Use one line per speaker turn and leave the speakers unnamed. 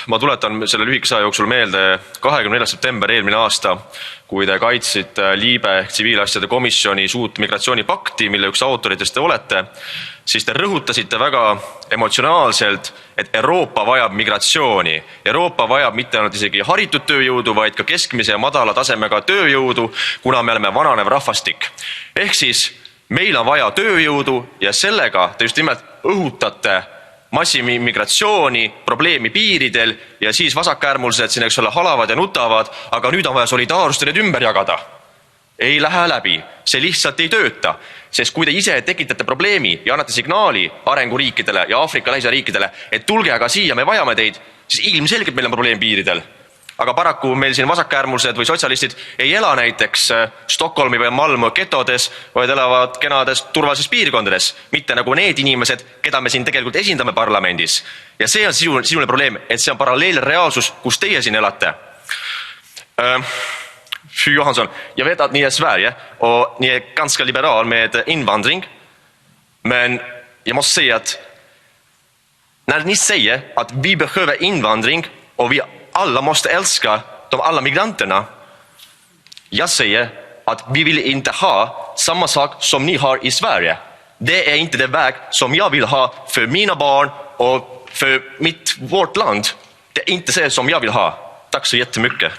Ma tuletan selle lühikese aja jooksul meelde 24. september eelmine aasta, kui te kaitsite Liibe ehk tsiviilasjade komisjoni suurt migratsioonipakti, mille üks autoritest te olete, siis te rõhutasite väga emotsionaalselt, et Euroopa vajab migratsiooni. Euroopa vajab mitte ainult isegi haritud tööjõudu, vaid ka keskmise ja madala tasemega tööjõudu, kuna me oleme vananev rahvastik. Ehk siis meil on vaja tööjõudu ja sellega te just nimelt õhutate massimigratsiooni, probleemi piiridel ja siis vasakäärmused siin halavad ja nutavad, aga nüüd on vaja solidaarust ja need ümber jagada. Ei lähe läbi, see lihtsalt ei tööta, sest kui te ise tekitate probleemi ja annate signaali arenguriikidele ja Aafrika lähisriikidele, et tulge aga siia, me vajame teid, siis ilmselgelt meil on probleem piiridel. Aga paraku meil siin vasakäärmused või sotsialistid ei ela näiteks Stockholmi või Malmö getodes, vaid elavad kenades turvalises piirkondades, mitte nagu need inimesed, keda me siin tegelikult esindame parlamendis. Ja see on sisuline probleem, et see on paralleelne reaalsus, kus teie siin elate. Fru Johansson, jag vet att ni är Sverige och ni är ganska liberal med invandring. Men jag måste säga att när ni säger att vi behöver invandring och vi alla måste älska alla migranterna. Jag säger att vi vill inte ha samma sak som ni har i Sverige. Det är inte det väg som jag vill ha för mina barn och för vårt land. Det är inte det som jag vill ha. Tack så jättemycket.